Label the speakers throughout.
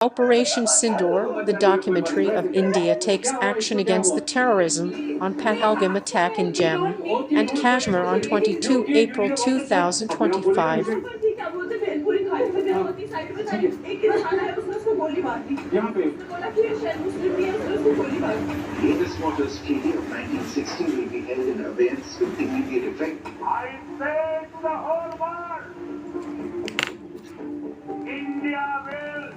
Speaker 1: Operation Sindoor, the documentary of India takes action against the terrorism on Pahalgam attack in Jammu and Kashmir on 22 April 2025.
Speaker 2: This Waters Treaty of 1960 will be held in abeyance with immediate effect.
Speaker 3: I say to the whole world, India will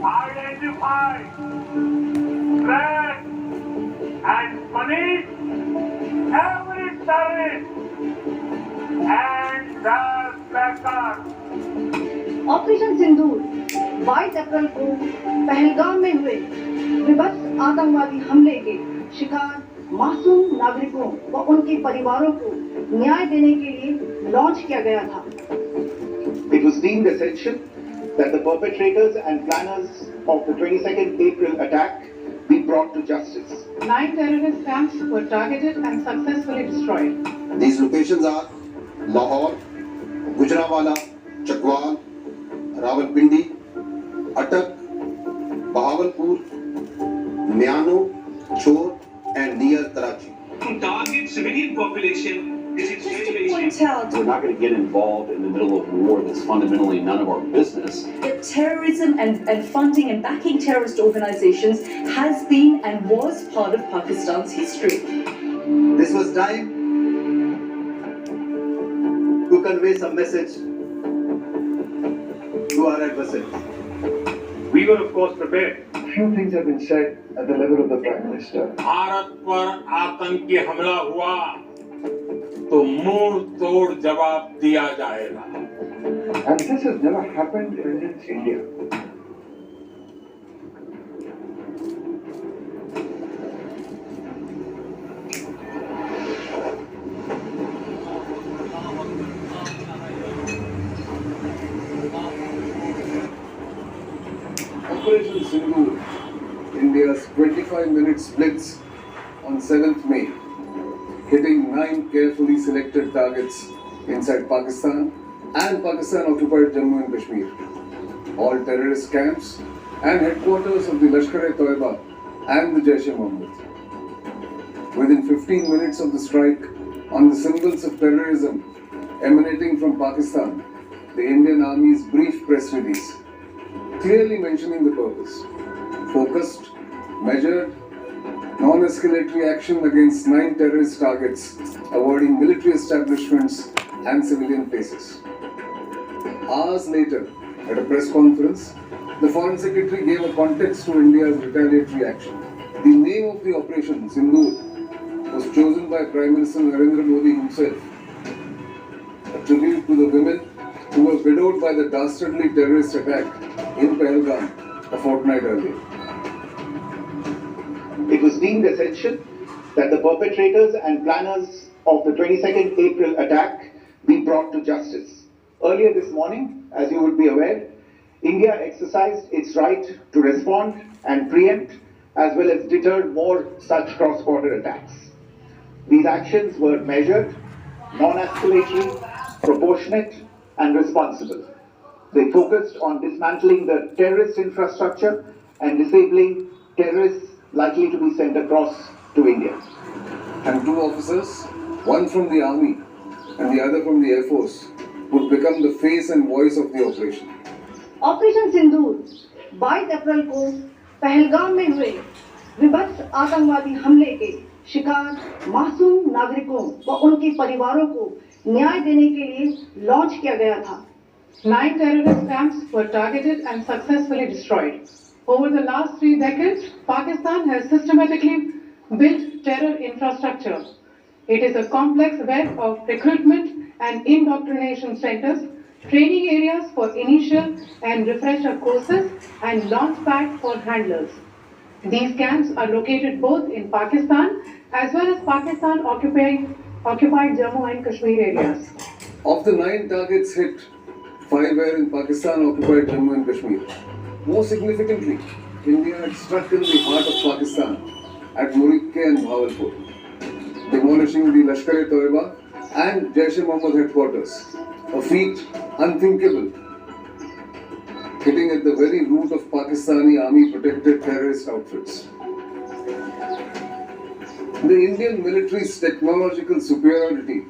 Speaker 3: identify, track and punish every terrorist and their backers.
Speaker 4: Operation Sindoor 22 अप्रैल को पहलगाम में हुए विभत्स आतंकवादी हमले के शिकार मासूम नागरिकों व उनके परिवारों को न्याय देने के लिए लॉन्च किया गया था।
Speaker 2: It was deemed essential that the perpetrators and planners of the 22nd April attack be brought to justice.
Speaker 4: 9 terrorist camps were targeted and successfully destroyed.
Speaker 5: These locations are Lahore, Gujranwala, Chakwal, Rawalpindi, Attak, Bahawalpur, Miano, Chor, and near Karachi.
Speaker 6: To target civilian population is
Speaker 7: We're not going to get involved in the middle of war that's fundamentally none of our business.
Speaker 8: Terrorism and funding and backing terrorist organizations has been and was part of Pakistan's history.
Speaker 5: This was time to convey some message to our adversaries.
Speaker 3: We were of course prepared.
Speaker 2: Few things have been said at the level of the Prime Minister.
Speaker 9: Bharat पर आतंकी हमला हुआ तो मुंह तोड़ जवाब दिया जाएगा।
Speaker 2: And this has never happened in India.
Speaker 10: Operation Sindoor, India's 25-minute blitz on 7th May, hitting 9 carefully selected targets inside Pakistan and Pakistan-occupied Jammu and Kashmir, all terrorist camps and headquarters of the Lashkar-e-Toiba and the Jaish-e-Mohammed. Within 15 minutes of the strike on the symbols of terrorism emanating from Pakistan, the Indian Army's brief press release clearly mentioning the purpose: focused, measured, non-escalatory action against 9 terrorist targets, avoiding military establishments and civilian places. Hours later, at a press conference, the Foreign Secretary gave a context to India's retaliatory action. The name of the operation, Sindoor, was chosen by Prime Minister Narendra Modi himself, a tribute to the women who were widowed by the dastardly terrorist attack in Pahalgam a fortnight earlier.
Speaker 2: It was deemed essential that the perpetrators and planners of the 22nd April attack be brought to justice. Earlier this morning, as you would be aware, India exercised its right to respond and preempt as well as deter more such cross-border attacks. These actions were measured, non-escalatory, proportionate, and responsible. They focused on dismantling the terrorist infrastructure and disabling terrorists likely to be sent across to India.
Speaker 10: And 2 officers, one from the army and the other from the Air Force, would become the face and voice of the operation.
Speaker 4: Operation Sindoor 22 अप्रैल को पहलगाम में हुए विभत्स आतंकवादी हमले के शिकार मासूम नागरिकों व उनके परिवारों को न्याय देने के लिए लॉन्च किया गया था। 9 terrorist camps were targeted and successfully destroyed. Over the last 3 decades, Pakistan has systematically built terror infrastructure. It is a complex web of recruitment and indoctrination centers, training areas for initial and refresher courses, and launchpad for handlers. These camps are located both in Pakistan as well as Pakistan-occupied Jammu and Kashmir areas.
Speaker 10: Of the 9 targets hit, 5 were in Pakistan-occupied Jammu and Kashmir. More significantly, India had struck in the heart of Pakistan at Murikke and Bahawalpur, demolishing the Lashkar-e-Toiba and Jaish-e-Mohammed headquarters, a feat unthinkable hitting at the very root of Pakistani army-protected terrorist outfits. The Indian military's technological superiority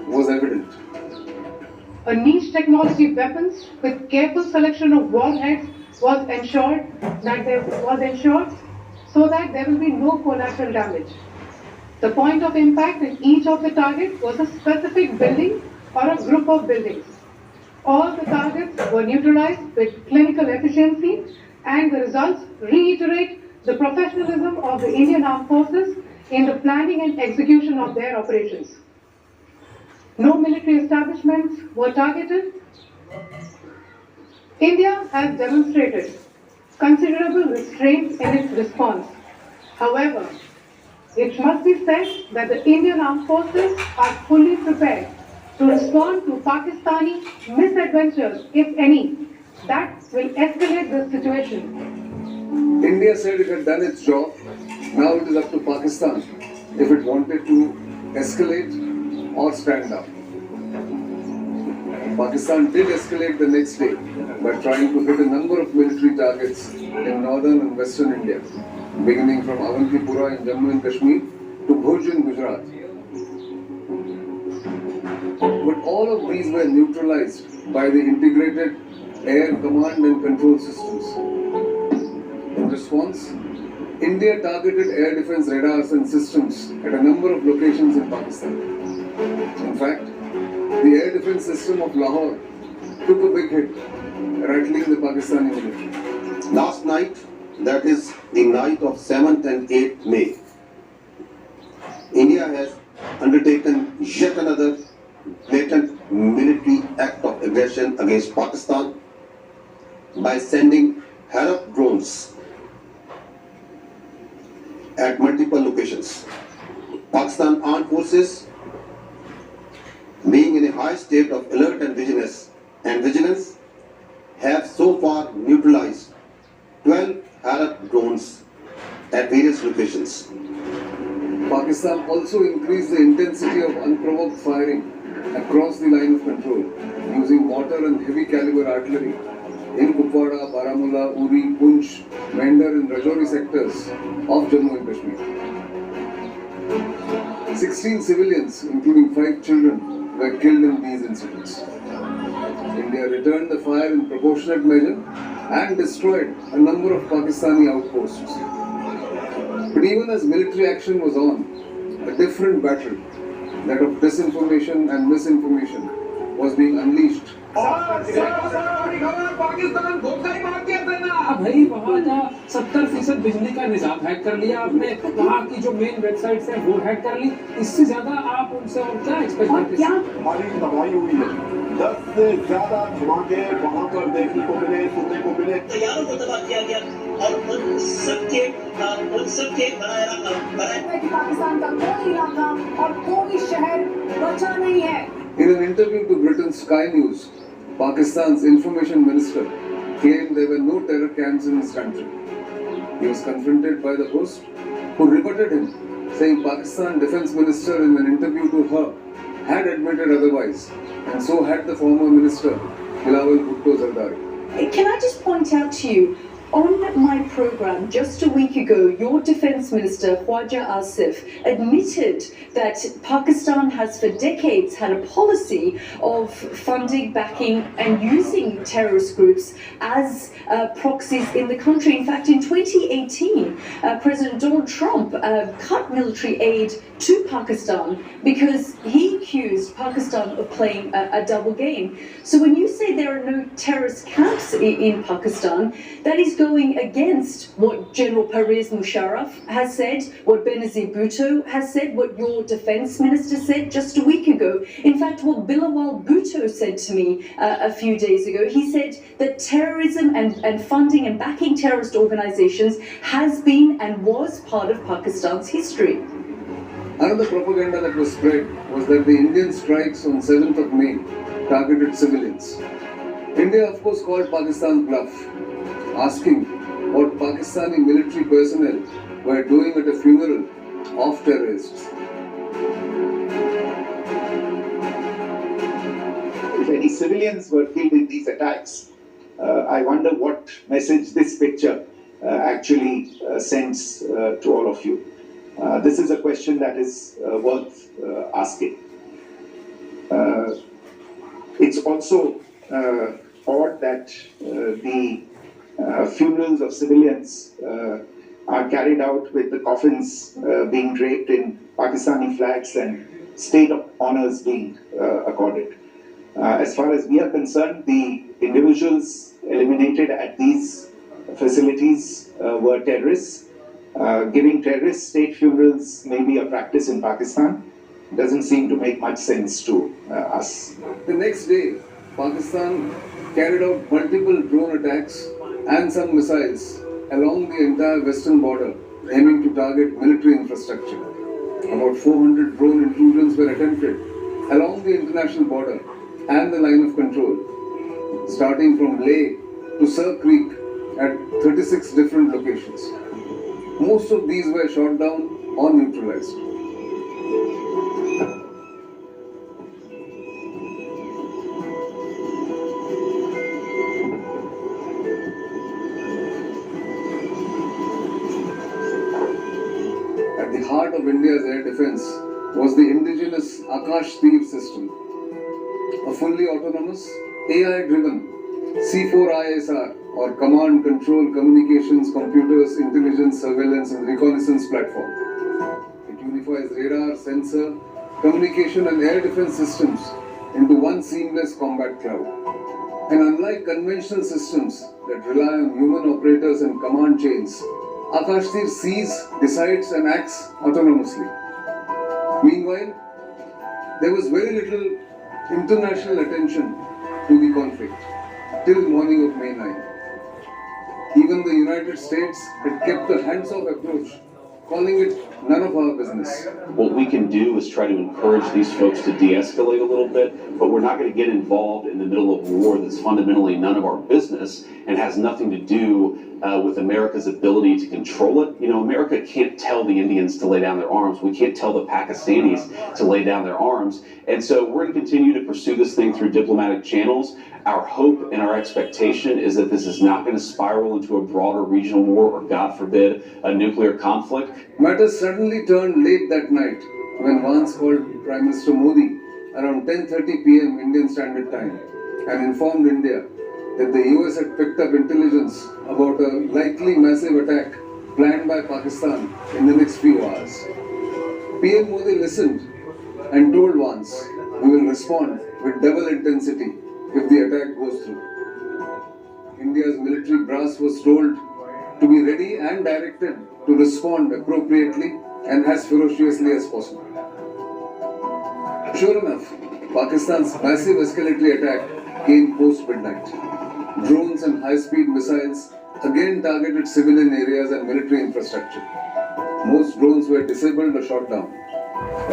Speaker 10: was evident.
Speaker 4: A niche technology weapons with careful selection of warheads was ensured so that there will be no collateral damage. The point of impact in each of the targets was a specific building or a group of buildings. All the targets were neutralized with clinical efficiency, and the results reiterate the professionalism of the Indian Armed Forces in the planning and execution of their operations. No military establishments were targeted. India has demonstrated considerable restraint in its response. However, it must be said that the Indian Armed Forces are fully prepared to respond to Pakistani misadventures, if any, that will escalate the situation.
Speaker 10: India said it had done its job. Now it is up to Pakistan if it wanted to escalate or stand up. Pakistan did escalate the next day by trying to hit a number of military targets in northern and western India, beginning from Avantipura in Jammu and Kashmir to Bhuj in Gujarat. But all of these were neutralized by the integrated air command and control systems. In response, India targeted air defense radars and systems at a number of locations in Pakistan. In fact, the air defense system of Lahore took a big hit, rattling the Pakistani military.
Speaker 5: Last night, that is the night of 7th and 8th May, India has undertaken yet another blatant military act of aggression against Pakistan by sending Harap drones at multiple locations. Pakistan Armed Forces, being in a high state of alert and vigilance, have so far neutralized 12 Harap drones at various locations.
Speaker 10: Pakistan also increased the intensity of unprovoked firing across the line of control using mortar and heavy caliber artillery in Kupwara, Baramulla, Uri, Punch, Mender and Rajouri sectors of Jammu and Kashmir. 16 civilians, including 5 children, were killed in these incidents. India returned the fire in proportionate measure and destroyed a number of Pakistani outposts. But even as military action was on, a different battle, that of disinformation and misinformation, was being unleashed.
Speaker 11: भाई वहाँ का 70% बिजली का निजाम hack कर लिया आपने, वहाँ की जो मेन वेबसाइट्स हैं वो हैक कर ली, इससे ज्यादा आप उनसे और क्या एक्सपेक्ट करते हैं?
Speaker 12: हमारी तबाही हुई है, 10 से ज्यादा धमाके वहाँ पर देखने को मिले, सुनने को मिले।
Speaker 13: तैयारों को तबाह किया गया और उन सबके बनाया
Speaker 4: पाकिस्तान का कोई इलाका और कोई शहर बचा नहीं है।
Speaker 10: In an interview to Britain's Sky News, Pakistan's information minister claimed there were no terror camps in his country. He was confronted by the host, who rebutted him, saying Pakistan defense minister in an interview to her had admitted otherwise, and so had the former minister, Bilawal Bhutto Zardari.
Speaker 8: Can I just point out to you, on my program just a week ago, your defense minister, Khwaja Asif, admitted that Pakistan has for decades had a policy of funding, backing and using terrorist groups as proxies in the country. In fact, in 2018, President Donald Trump cut military aid to Pakistan because he accused Pakistan of playing a double game. So when you say there are no terrorist camps in Pakistan, that is going against what General Pervez Musharraf has said, what Benazir Bhutto has said, what your defense minister said just a week ago. In fact, what Bilawal Bhutto said to me a few days ago, he said that terrorism and funding and backing terrorist organizations has been and was part of Pakistan's history.
Speaker 10: Another propaganda that was spread was that the Indian strikes on 7th of May targeted civilians. India, of course, called Pakistan bluff, asking what Pakistani military personnel were doing at a funeral of terrorists.
Speaker 2: If any civilians were killed in these attacks, I wonder what message this picture actually sends to all of you. This is a question that is worth asking. It's also odd that the funerals of civilians are carried out with the coffins being draped in Pakistani flags and state honors being accorded. As far as we are concerned, the individuals eliminated at these facilities were terrorists. Giving terrorist state funerals may be a practice in Pakistan. Doesn't seem to make much sense to us.
Speaker 10: The next day, Pakistan carried out multiple drone attacks and some missiles along the entire western border, aiming to target military infrastructure. About 400 drone intrusions were attempted along the international border and the line of control, starting from Leh to Sir Creek at 36 different locations. Most of these were shot down or neutralized. At the heart of India's air defense was the indigenous Akash-Tir system, a fully autonomous, AI-driven C4ISR or command, control, communications, computers, intelligence, surveillance and reconnaissance platform. It unifies radar, sensor, communication and air defense systems into one seamless combat cloud. And unlike conventional systems that rely on human operators and command chains, Akash-Tir sees, decides and acts autonomously. Meanwhile, there was very little international attention to the conflict till morning of May 9. Even the United States had kept a hands-off approach, calling it none of our business.
Speaker 7: What we can do is try to encourage these folks to de-escalate a little bit, but we're not going to get involved in the middle of war that's fundamentally none of our business and has nothing to do with America's ability to control it. You know, America can't tell the Indians to lay down their arms. We can't tell the Pakistanis to lay down their arms. And so we're going to continue to pursue this thing through diplomatic channels. Our hope and our expectation is that this is not going to spiral into a broader regional war or, God forbid, a nuclear conflict.
Speaker 10: Matters suddenly turned late that night when Vance called Prime Minister Modi around 10:30 p.m. Indian Standard Time and informed India that the US had picked up intelligence about a likely massive attack planned by Pakistan in the next few hours. PM Modi listened and told Vance, "We will respond with double intensity if the attack goes through." India's military brass was told to be ready and directed to respond appropriately and as ferociously as possible. Sure enough, Pakistan's massive escalatory attack came post-midnight. Drones and high-speed missiles again targeted civilian areas and military infrastructure. Most drones were disabled or shot down.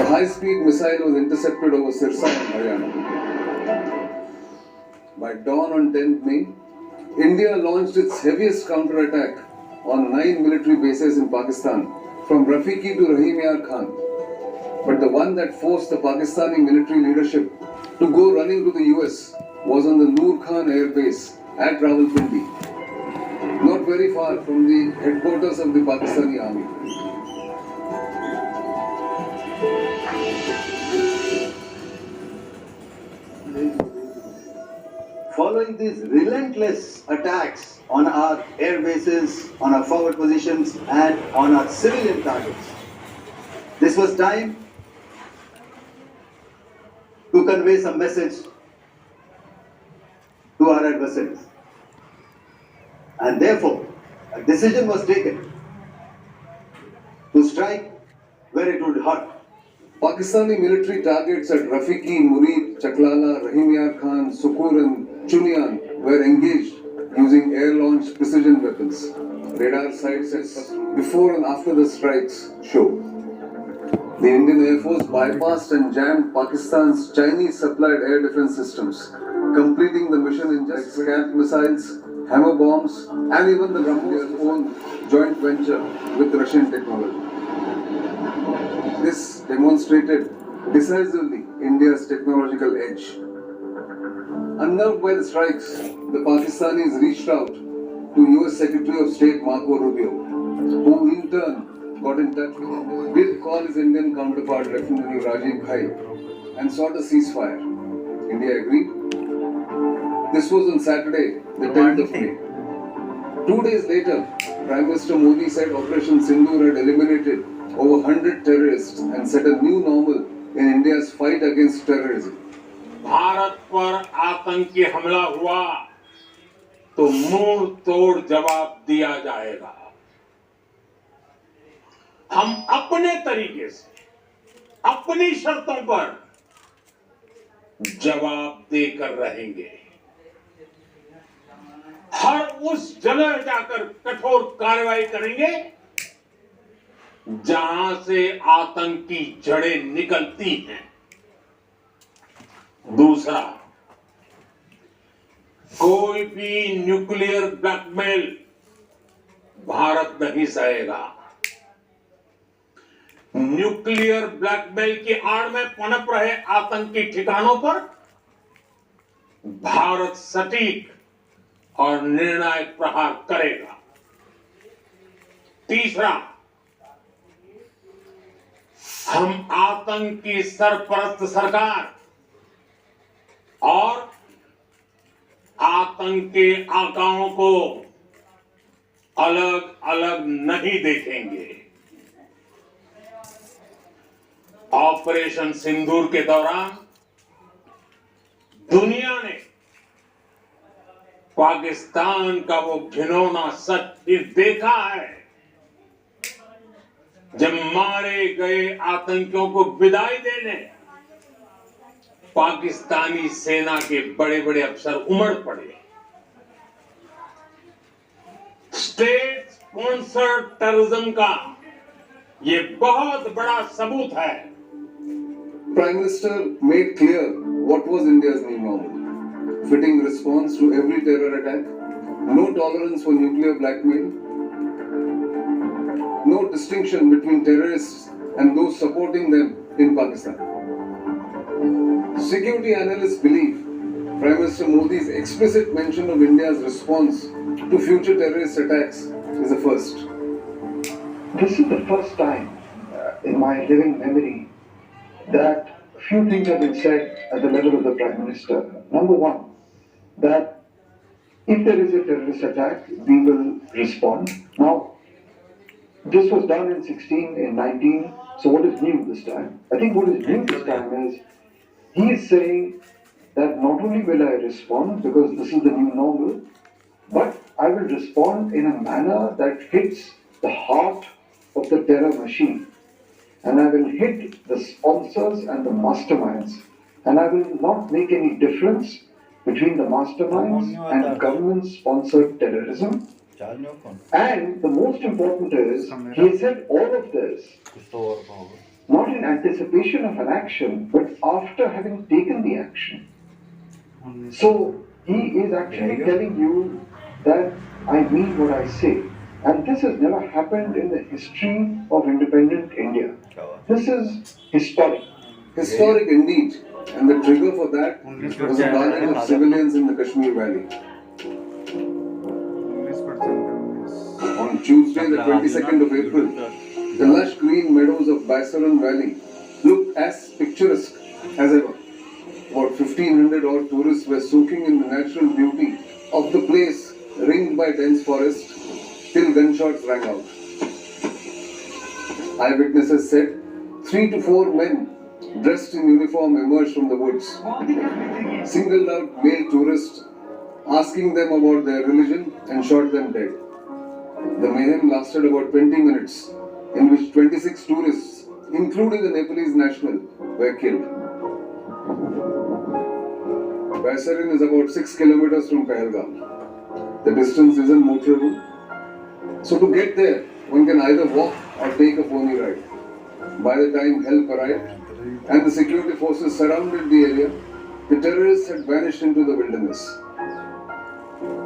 Speaker 10: A high-speed missile was intercepted over Sirsa in Haryana. By dawn on 10th May, India launched its heaviest counterattack on 9 military bases in Pakistan, from Rafiki to Rahim Yar Khan. But the one that forced the Pakistani military leadership to go running to the US was on the Noor Khan Air Base at Rawalpindi, not very far from the headquarters of the Pakistani army.
Speaker 14: Following these relentless attacks on our air bases, on our forward positions and on our civilian targets, this was time to convey some message to our adversaries. And therefore, a decision was taken to strike where it would hurt.
Speaker 10: Pakistani military targets at Rafiki, Murid, Chaklala, Rahim Yar Khan, Sukur and Chunian were engaged using air-launched precision weapons. Radar sites before and after the strikes show. The Indian Air Force bypassed and jammed Pakistan's Chinese-supplied air defense systems, completing the mission in just Scamp missiles, hammer bombs, and even the BrahMos's own joint venture with Russian technology. This demonstrated decisively India's technological edge. Unnerved by the strikes, the Pakistanis reached out to US Secretary of State Marco Rubio, who in turn got in touch with India, did call his Indian counterpart Lieutenant General Rajiv Ghai and sought a ceasefire. India agreed. This was on Saturday, the 10th of May. 2 days later, Prime Minister Modi said Operation Sindoor had eliminated over 100 terrorists and set a new normal in India's fight against terrorism.
Speaker 9: Bharat पर आतंकी हमला हुआ तो मुंह तोड़ जवाब दिया जाएगा। हम अपने तरीके से अपनी शर्तों पर जवाब देकर रहेंगे। हर उस जगह जाकर कठोर कार्रवाई करेंगे जहां से आतंकी जड़ें निकलती हैं। दूसरा, कोई भी न्यूक्लियर ब्लैकमेल भारत नहीं सहेगा। न्यूक्लियर ब्लैकमेल की आड़ में पनप रहे आतंकी ठिकानों पर भारत सटीक और निर्णायक प्रहार करेगा। तीसरा, हम आतंकी सरपरस्त सरकार और आतंकी आकाओं को अलग अलग नहीं देखेंगे। ऑपरेशन सिंदूर के दौरान दुनिया ने पाकिस्तान का वो घिनौना सच फिर देखा है, जब मारे गए आतंकियों को विदाई देने पाकिस्तानी सेना के बड़े बड़े अफसर उमड़ पड़े। स्टेट स्पॉन्सर्ड टेररिज्म का ये बहुत बड़ा सबूत है।
Speaker 10: Prime Minister made clear what was India's new normal. Fitting response to every terror attack, no tolerance for nuclear blackmail, no distinction between terrorists and those supporting them in Pakistan. Security analysts believe Prime Minister Modi's explicit mention of India's response to future terrorist attacks is a first.
Speaker 2: This is the first time in my living memory that few things have been said at the level of the Prime Minister. Number one, that if there is a terrorist attack, we will respond. Now, this was done in 16, in 19, so what is new this time? I think what is new this time is, he is saying that not only will I respond, because this is the new normal, but I will respond in a manner that hits the heart of the terror machine. And I will hit the sponsors and the masterminds. And I will not make any difference between the masterminds and government-sponsored terrorism. And the most important is, he said all of this, not in anticipation of an action, but after having taken the action. So, he is actually telling you that I mean what I say. And this has never happened in the history of independent India. This is historic.
Speaker 10: Historic indeed. And the trigger for that was the burning of civilians in the Kashmir Valley. On Tuesday, the 22nd of April, the lush green meadows of Baisaran Valley looked as picturesque as ever. About 1,500 odd tourists were soaking in the natural beauty of the place ringed by dense forest till gunshots rang out. Eyewitnesses said 3 to 4 men dressed in uniform emerged from the woods, singled out male tourists, asking them about their religion and shot them dead. The mayhem lasted about 20 minutes, in which 26 tourists, including a Nepalese national, were killed. Baisaran is about 6 kilometers from Pahalgam. The distance isn't motorable. So to get there, one can either walk or take a pony ride. By the time help arrived and the security forces surrounded the area, the terrorists had vanished into the wilderness.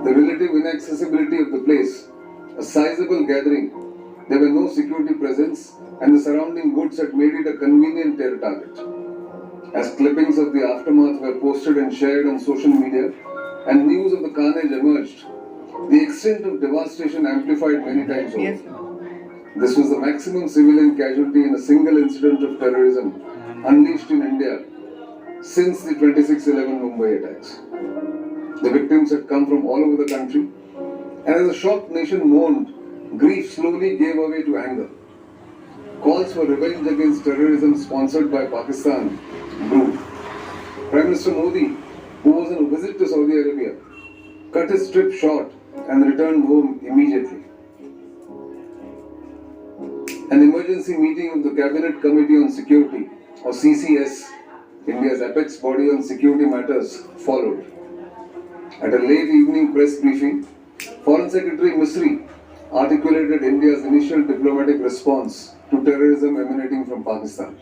Speaker 10: The relative inaccessibility of the place, a sizable gathering, there were no security presence, and the surrounding woods had made it a convenient terror target. As clippings of the aftermath were posted and shared on social media, and news of the carnage emerged, the extent of devastation amplified many times over. This was the maximum civilian casualty in a single incident of terrorism unleashed in India since the 26/11 Mumbai attacks. The victims had come from all over the country, and as a shocked nation mourned, grief slowly gave way to anger. Calls for revenge against terrorism sponsored by Pakistan grew. Prime Minister Modi, who was on a visit to Saudi Arabia, cut his trip short and returned home immediately. An emergency meeting of the Cabinet Committee on Security, or CCS, India's apex body on security matters, followed. At a late evening press briefing, Foreign Secretary Misri articulated India's initial diplomatic response to terrorism emanating from Pakistan.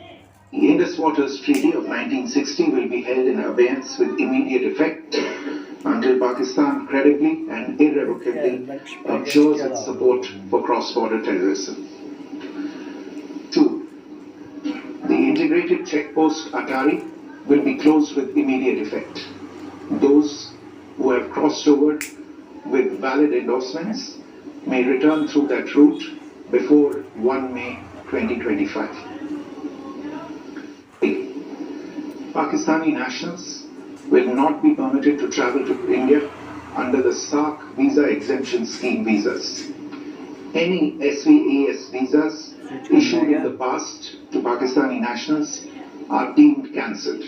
Speaker 2: The Indus Waters Treaty of 1960 will be held in abeyance with immediate effect until Pakistan credibly and irrevocably ensures its support for cross-border terrorism. 2. The integrated checkpost Atari will be closed with immediate effect. Those who have crossed over with valid endorsements may return through that route before 1 May 2025. Pakistani nationals will not be permitted to travel to India under the SARC visa exemption scheme visas. Any SVAS visas issued in the past to Pakistani nationals are deemed cancelled.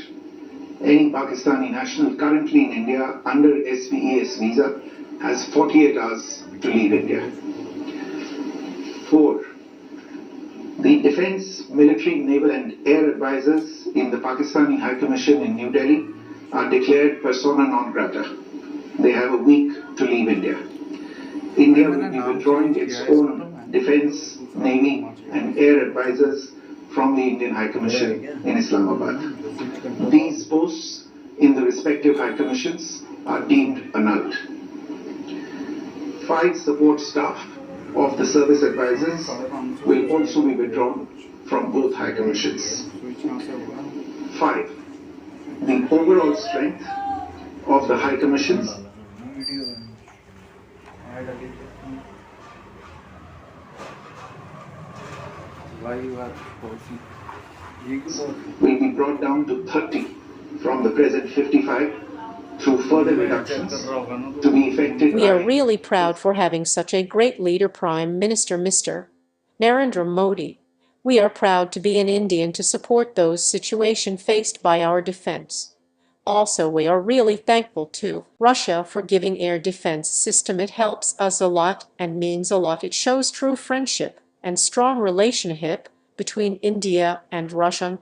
Speaker 2: Any Pakistani national currently in India under SVAS visa has 48 hours to leave India. 4. The Defence, Military, Naval and Air Advisors in the Pakistani High Commission in New Delhi are declared persona non grata. They have a week to leave India. India will be withdrawing its own Defence, Navy and Air Advisors from the Indian High Commission in Islamabad. These posts in the respective High Commissions are deemed annulled. 5 support staff of the service advisors will also be withdrawn from both High Commissions. 5. The overall strength of the High Commissions will be brought down to 30 from the present 55 through further reductions to be effected.
Speaker 1: We are really proud for having such a great leader, Prime Minister Mr. Narendra Modi. We are proud to be an Indian to support those situations faced by our defense. Also, we are really thankful to Russia for giving air defense system. It helps us a lot and means a lot. It shows true friendship and strong relationship between India and Russia.